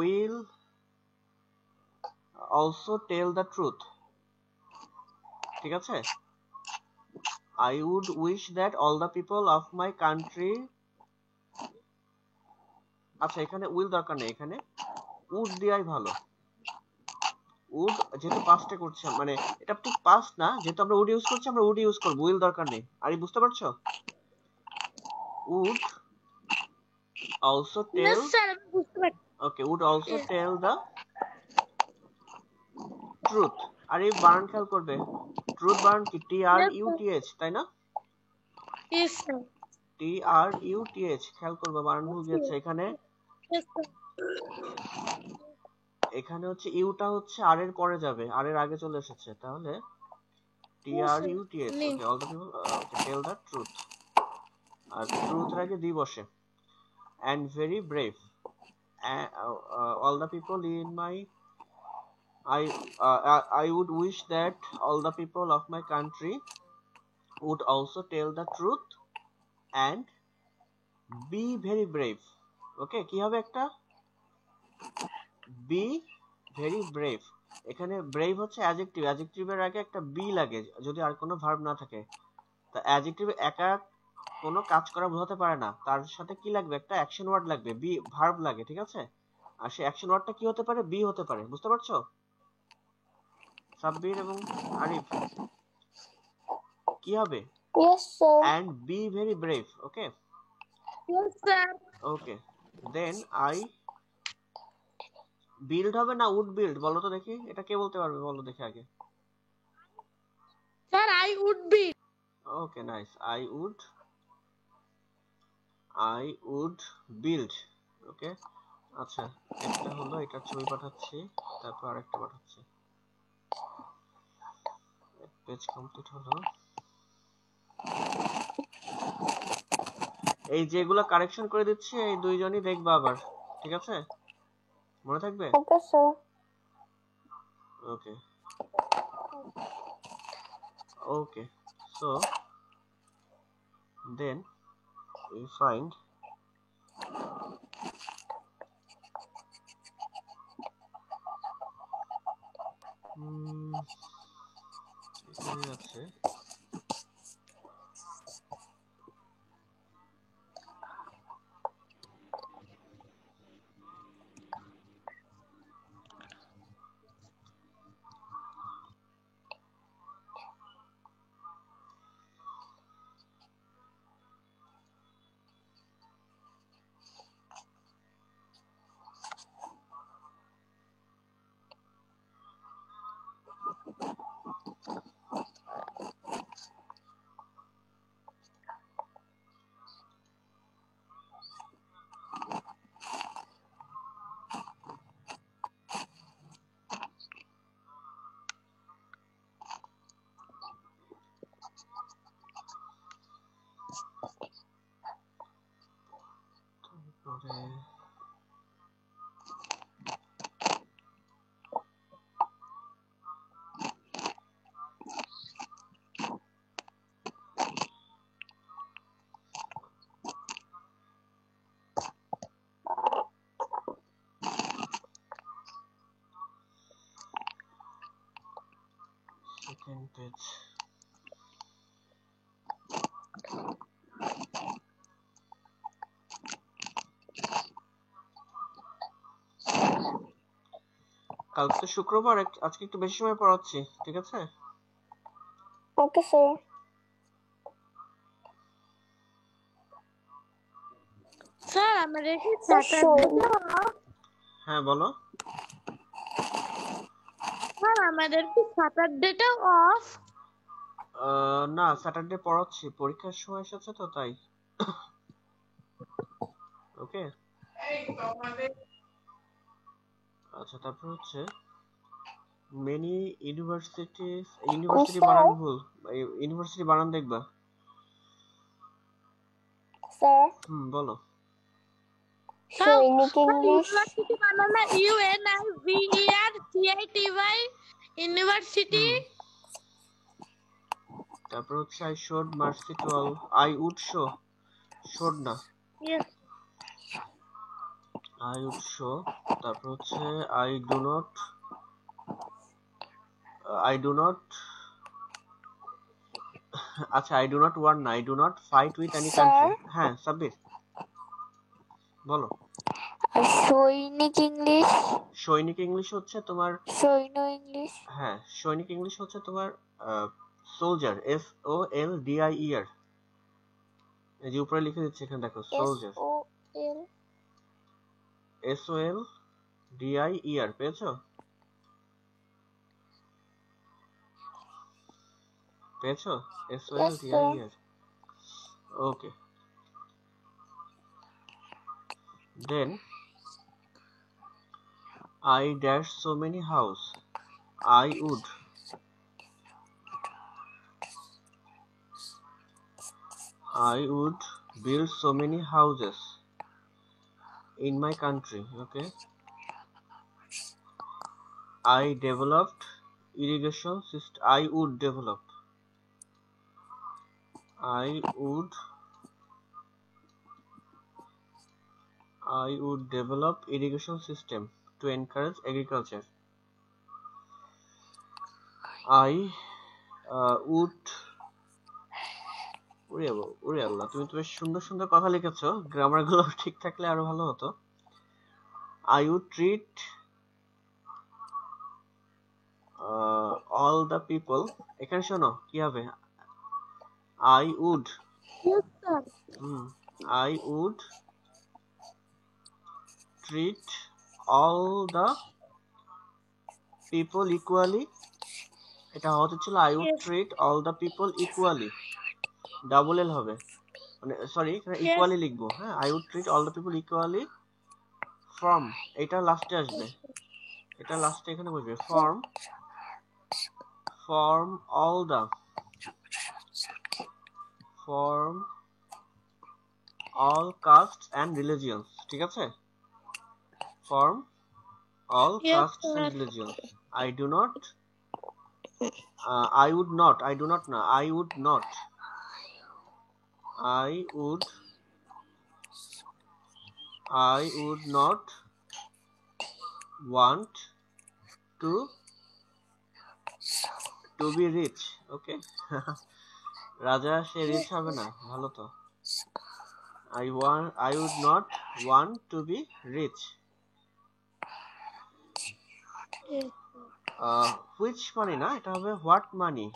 A: will also tell the truth, ঠিক আছে? I would wish that all the people of my country, আচ্ছা এখানে will দরকার নেই, এখানে would দেওয়াই ভালো। would যেহেতু পাস্টে করছি, মানে এটা ঠিক পাস্ট না, যেহেতু আমরা would ইউজ করছি আমরা would ইউজ করব, will দরকার নেই। আর বুঝতে পারছো? would also tell,
C: Yes, sir. আমি বুঝতে পারছি।
A: okay, would also
C: Yes.
A: tell the truth। আর এই বানান খেয়াল করবে, ট্রুথ বানান কি TRUTH, তাই না?
C: Yes, sir.
A: TRUTH, খেয়াল করবে বানান ভুল গেছে এখানে।
C: Yes, sir.
A: এখানে হচ্ছে ইউটা হচ্ছে আর এর পরে যাবে, আর এর আগে চলে এসেছে, তাহলে TRUTH।
C: নেই।
A: Okay, all the people tell the truth, আর ট্রুথ এর আগে দি বসে। and very brave, all the people in my I would wish that all the people of my country would also tell the truth and be very brave। ওকে, কি হবে একটা be very brave। এখানে brave হচ্ছে adjective, অ্যাডজেক্টিভের আগে একটা be লাগে যদি আর কোনো ভার্ব না থাকে। তা অ্যাডজেক্টিভ একা কোনো কাজ করা বোঝাতে পারে না, তার সাথে কি লাগবে, একটা অ্যাকশন ওয়ার্ড লাগবে, বি ভার্ব লাগে, ঠিক আছে? আর সেই অ্যাকশন ওয়ার্ডটা কি হতে পারে, বি হতে পারে। বুঝতে পারছো সাব্বির এবং আরিফ? কি হবে?
B: Yes, sir.
A: and be very brave। Okay
C: Yes, sir.
A: Okay, then I build হবে না উড বিল্ড, বলো তো দেখি, এটা কে বলতে পারবে, বলো দেখি আগে।
C: Sir, I would be.
A: Okay, nice. I would build। ওকে, আচ্ছা একটা হলো, এটার ছবি পাঠাচ্ছি, তারপর আরেকটা পাঠাচ্ছি। পেজ কমপ্লিট হলো। এই যেগুলো কারেকশন করে দিচ্ছি এই দুইজনই দেখবা আবার, ঠিক আছে? মনে থাকবে?
B: Okay, sir.
A: Okay okay, so then we find এখানে আছে second page। কালকে তো শুক্রবার, আজকে একটু বেশি সময় পড়াচ্ছি, ঠিক আছে?
B: Okay, sir.
C: স্যার আমাদের কি
B: স্যার
C: স্যাটারডেটা অফ?
A: হ্যাঁ বলো।
C: স্যার আমাদের কি স্যাটারডেটা অফ?
A: না, স্যাটারডে পড়াচ্ছি, পরীক্ষার সময় এসেছে তো তাই। ওকে। আচ্ছা, তারপর হচ্ছে মেনি ইউনিভার্সিটি
B: স্যার
A: বানান ভুল। ইউনিভার্সিটি বানান দেখবা।
B: স্যার
A: বলো।
B: সৈনিক ইংলিশ
C: ইউনিভার্সিটি বানানা UNIVERSITY ইউনিভার্সিটি।
A: তারপর হচ্ছে I showed mercy to all. I would show, showed না,
C: ইয়েস
A: আই উড শো। তারপর হচ্ছে I do not, I do not, আচ্ছা আই ডু নট ওয়ান্ট না, I do not fight with any
B: sir
A: country. হ্যাঁ সাব্বির বলো।
B: সৈনিক English
A: সৈনিক English হচ্ছে তোমার,
B: সৈন্য ইংলিশ
A: হ্যাঁ সৈনিক ইংলিশ হচ্ছে তোমার সোলজার, SOLDIER। এই যে উপরে লিখে দিচ্ছে এখানে দেখো, সোলজার
B: SOL
A: SOLDIER, পেয়েছো? পেয়েছো?
B: Yes, sir.
A: SOLDIER। Okay, then I dash so many house. I would build so many houses in my country. Okay. I developed irrigation system. I would develop irrigation system to encourage agriculture. I would, ওরে আল্লাহ, তুমি তো বেশ সুন্দর সুন্দর কথা লিখেছো, grammar গুলো ঠিক থাকলে আরো ভালো হতো। I would treat all the people, এখানে শোনো কি হবে, I would treat all the people equally। এটা হতে ছিল I would treat all the people equally, double L হবে, মানে সরি এখানে ইকুয়ালি লিখবো। হ্যাঁ, I would treat all the people equally from, এটা লাস্টে আসবে, এটা লাস্টে এখানে বসবে, from all castes and religions। ঠিক আছে, from all castes and religions। I do not, I would not want to be rich। ওকে। রাজা সে রিচ হবে না, ভালো তো। I would not want to be rich। which money না, এটা হবে what money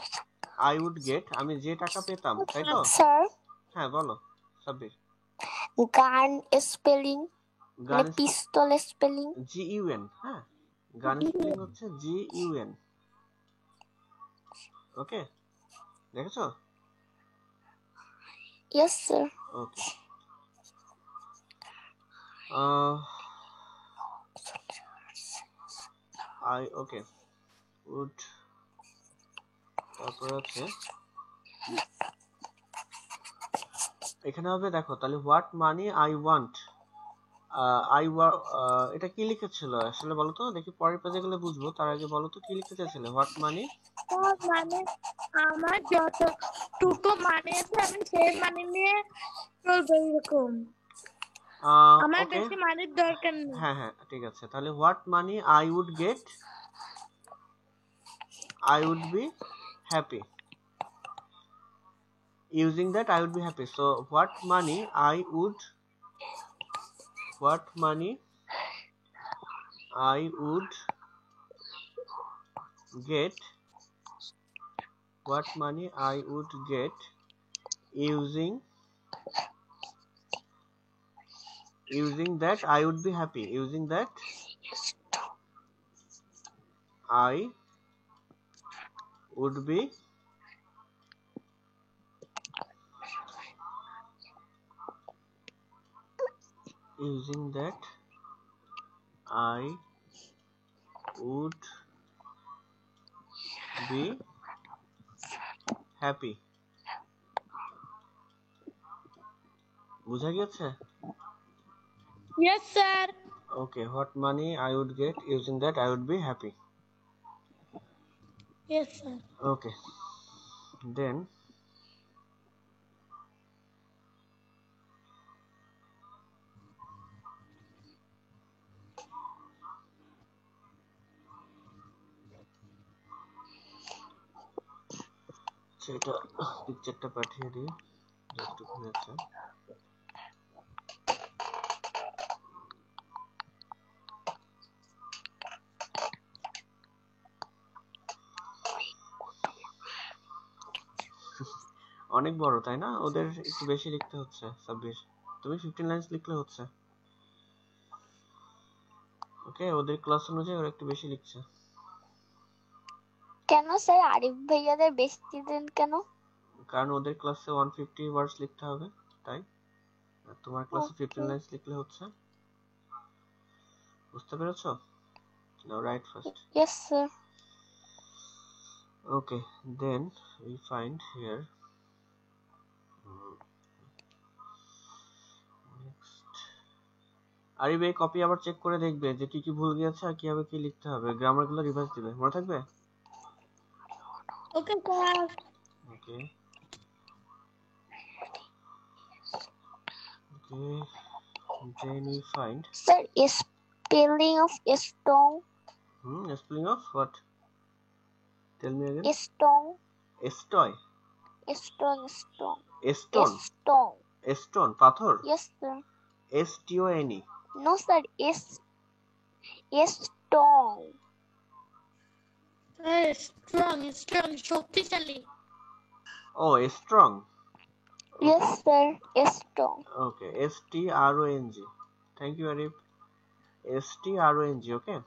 A: I would get, আমি যে টাকা পেতাম, তাই তো?
B: স্যার
A: হ্যাঁ বলো সাব্বির।
B: গান স্পেলিং
A: গান
B: পিস্তল স্পেলিং
A: GUN। হ্যাঁ, গান স্পেলিং হচ্ছে GUN। ওকে, দেখেছো?
B: Yes sir
A: okay. Okay would, তারপর আছে এখানে হবে দেখো, তাহলে হোয়াট মানি আই ওয়ান্ট, এটা কি লিখেছিল আসলে বলো তো, দেখি পরের পেজে গেলে বুঝবো, তার আগে বলো তো কি লিখতে চাইছিলে। হোয়াট মানি,
C: মানে আমার যতটুকু মানে আছে আমি সেই মানে নিয়ে চলবো, এরকম আমার বেশি মানির দরকার নেই।
A: হ্যাঁ হ্যাঁ ঠিক আছে, তাহলে what money I would get, I would be happy, using that I would be happy। So what money I would get, using Using that, I would be happy. Using that, I would be using that, I would be happy. বুঝা গেছে?
C: Yes, sir.
A: Okay, what money I would get using that I would be happy.
C: Yes, sir.
A: Okay, then সেটা পিকচারটা পাঠিয়ে দিই যতটুকু আছে। অনেক বড় তাই না? ওদের একটু বেশি লিখতে হচ্ছে 26। তুমি 15 লাইন্স লিখলে হচ্ছে। ওকে, ওদের ক্লাস অনুযায়ী ওরা একটু বেশি লিখছে।
B: কেন স্যার আরিফ ভাইয়াদের বেশি দেন কেন?
A: কারণ ওদের ক্লাসে 150 ওয়ার্ডস লিখতে হবে তাই। আর তোমার ক্লাসে 15 লাইন্স লিখলে হচ্ছে। বুঝতে পেরেছো? Now write first.
B: Yes, sir.
A: Okay, then we find here next. Arif এই কপি আবার চেক করে দেখবে যে কি কি ভুল গিয়েছে আর কিভাবে কি লিখতে হবে। গ্রামারগুলো রিভাইজ দিবে, মনে থাকবে?
C: Okay, sir.
A: Okay. Okay. Then we find.
B: Sir, spelling of stone.
A: Spelling of what? Tell me again.
B: Stone.
A: Estoy.
B: Stone.
A: Stone.
B: Stone.
A: Stone. পাথর.
B: Yes, sir.
A: STONE.
B: No, sir. Stone.
C: Strong, শক্তিশালী।
A: Oh, strong.
B: Yes, sir. Stone.
A: Okay, STRONG. Thank you, Arif. STRONG. Okay,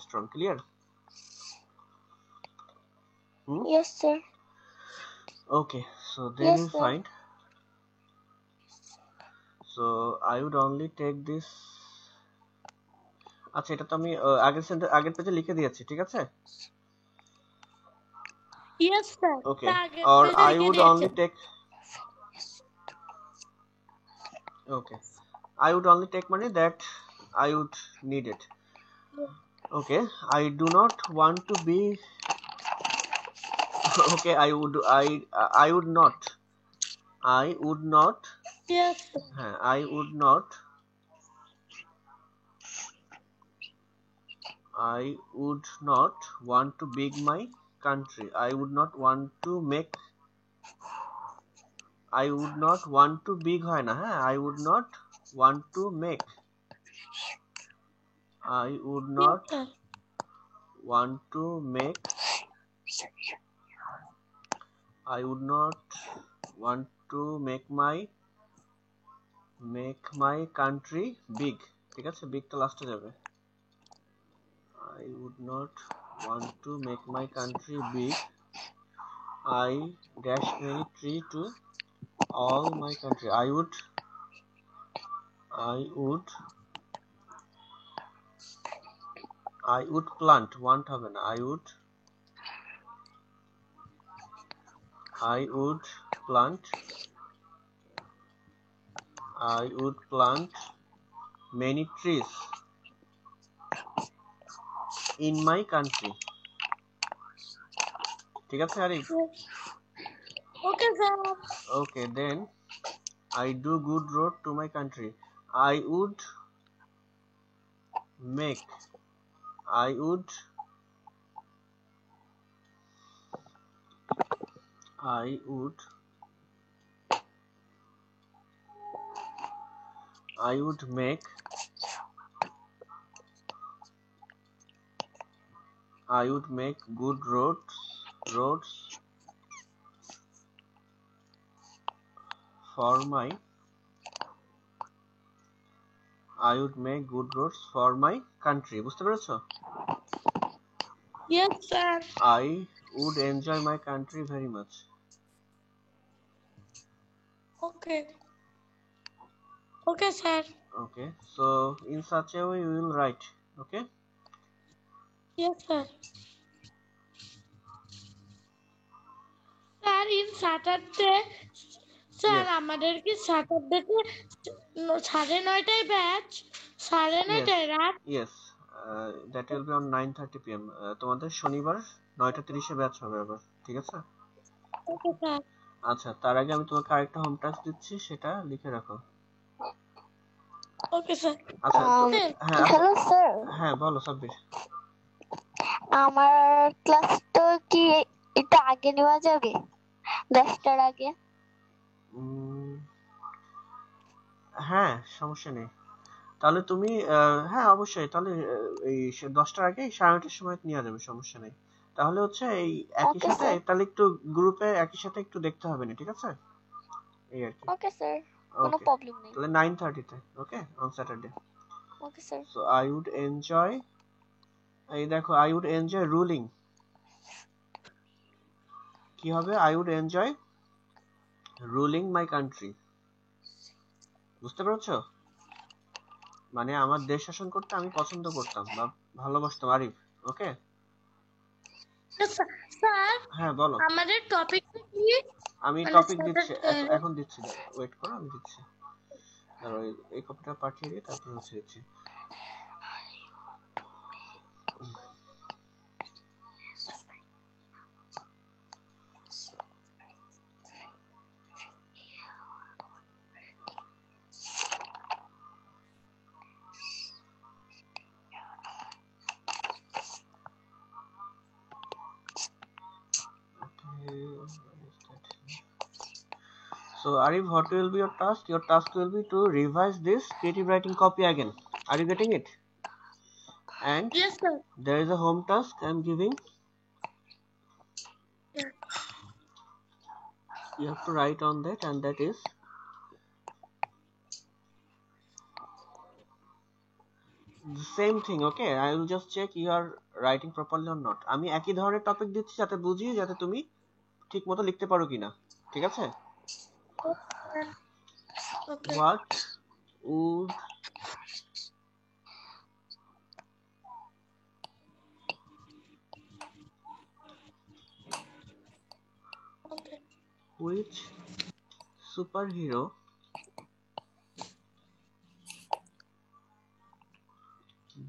A: strong. Clear?
B: Yes, sir.
A: Okay, so then
B: Yes,
A: you
B: sir.
A: find. So I would only take this. আচ্ছা, এটা তো আমি আগের পেজে লিখে দিয়েছি, ঠিক আছে?
C: Yes, sir.
A: Okay, or I would only take. Okay, I would only take money that I would need it. Okay, I do not want to be. Okay, I would not. I would not.
C: Yes.
A: I would not. I would not want to big my country. I would not want to make. I would not want to big হয় না, হ্যাঁ? I would not want to make. I would not want to make. I would not want to make my country big. ঠিক আছে, big টা লাস্টে যাবে। I would not want to make my country big. I dash many tree to all my country. I would plant. Want হবে না। I would plant many trees in my country. ঠিক আছে Arif?
C: Okay, sir.
A: Okay, then I do good road to my country. I would make good roads I would make good roads for my country. বুঝতে পেরেছো?
C: Yes, sir.
A: I would enjoy my country very much.
C: Okay. Okay, sir.
A: Okay, so in such a way we will write. Okay.
C: Yes, sir. Sir, in Saturday, sir
A: Yes.
C: আমাদের কি স্যাটারডেতে 9:30টায় batch? 9:30টায় রাত?
A: Yes. That will be on 9:30 p.m. তোমাদের শনিবার 9:30 batch হবে আবার, ঠিক আছে?
C: Okay sir.
A: আচ্ছা, তার আগে আমি তোমাকে আরেকটা হোম টাস্ক দিচ্ছি, সেটা লিখে রাখো।
C: Okay sir.
A: আচ্ছা, হ্যাঁ
B: হ্যালো স্যার,
A: হ্যাঁ বলো সাব্বির।
B: আমার ক্লাসটা কি একটু আগে নেওয়া যাবে, 10টার আগে?
A: হ্যাঁ, সমস্যা নেই। তাহলে তুমি হ্যাঁ অবশ্যই, তাহলে এই 10টার আগে 9:30টার সময় নিয়ে যাবে, সমস্যা নেই। তাহলে হচ্ছে এই একই
B: Okay,
A: সাথে
B: sir.
A: তাহলে একটু গ্রুপে একই সাথে একটু দেখতে হবে না, ঠিক আছে? এই আর কি।
B: ওকে স্যার, কোনো
A: ওকে,
B: প্রবলেম নেই।
A: তাহলে 9:30 তে, okay, on Saturday.
B: Okay sir.
A: So I would enjoy, এই দেখো, আই উড এনজয় রুলিং। কি হবে? I would enjoy ruling my country. বুঝতে পেরেছো? মানে আমার দেশ শাসন করতে আমি পছন্দ করতাম বা ভালোবাসতাম, আরিফ। ওকে
C: স্যার,
A: হ্যাঁ বলো।
C: আমাদের টপিকটা কি?
A: আমি
C: মানে
A: টপিক দিচ্ছি,
C: Saturday-
A: এখন দিচ্ছি, ওয়েট করো, আমি দিচ্ছি। দাঁড়াও, এই কপিটা পাঠিয়ে দিই, তারপর হচ্ছে দিচ্ছি। So Arif, what will be your task? Your task will be to revise this creative writing copy again. Are you getting it? And
C: Yes, sir.
A: there is a home task I am giving.
C: Yeah.
A: You have to write on that, and that is the same thing. Okay, I will just check you are writing properly or not. আমি একই ধরনের topic দিচ্ছি যাতে বুঝি, যাতে তুমি ঠিকমতো লিখতে পারো কিনা, ঠিক আছে?
C: Okay.
A: What would
C: Okay.
A: which superhero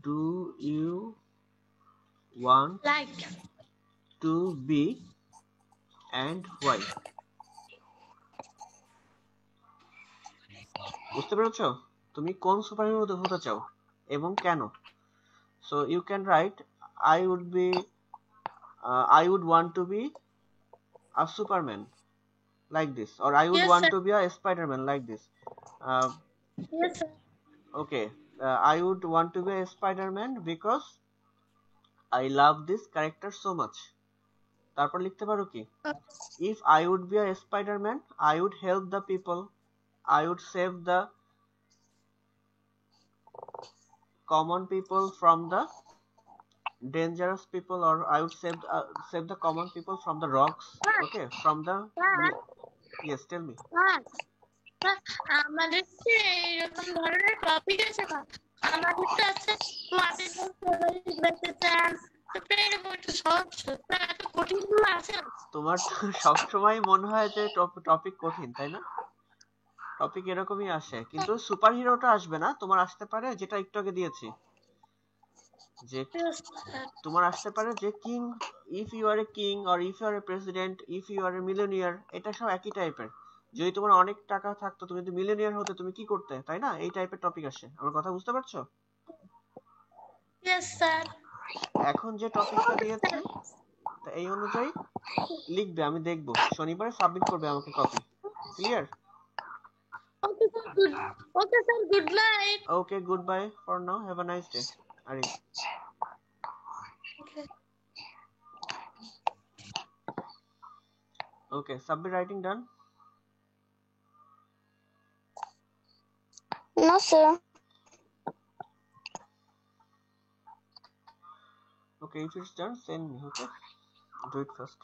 A: do you want
C: Like.
A: to be and why? বুঝতে পেরেছো? তুমি কোন সুপারহিরো হতে চাও এবং কেন? So you can write, I would be I would want to be a Superman like this, or I would
C: Yes,
A: want
C: sir.
A: to be a Spider-Man like this.
C: Yes, sir.
A: Okay, I would want to be a Spider-Man because I love this character so much. তারপর লিখতে পারো কি? If I would be a Spider-Man, I would help the people, I would save the common people from the dangerous people, or I would save the common people from the rocks. Okay, from the yes, tell me.
C: আমাদের যে এরকম ধরনের topic আছে না, আমাদের তো আছে মাটির বেঁচে চান, এরকম একটু সহজ, এত কঠিন আছে।
A: তোমার সবসময় মনে হয় যে টপিক কঠিন, তাই না? টপিক এরকমই আসে, কিন্তু সুপার হিরোটা আসবে না। তোমার আসতে পারে যেটা একটু আগে দিয়েছি, যে তোমার আসতে পারে যে king, if you are a king, or if you are a president, if you are a millionaire, এটা সব একই টাইপের। যদি তোমার অনেক টাকা থাকতো, তুমি যদি মিলিয়নিয়ার হতে, তুমি কি করতে, তাই না? এই টাইপের টপিক আসে। আমার কথা বুঝতে পারছো?
C: Yes, sir.
A: এখন যে টপিকটা দিয়েছি এই অনুযায়ী লিখবে, আমি দেখবো। শনিবারে সাবমিট করবে আমাকে copy. Clear?
C: Okay, sir. Good. Okay, sir. Good night.
A: Okay, good bye for now, have a nice day. Arif,
C: Okay.
A: okay, submit writing done?
B: No, sir.
A: Okay, if it's done, send me. Okay, do it first.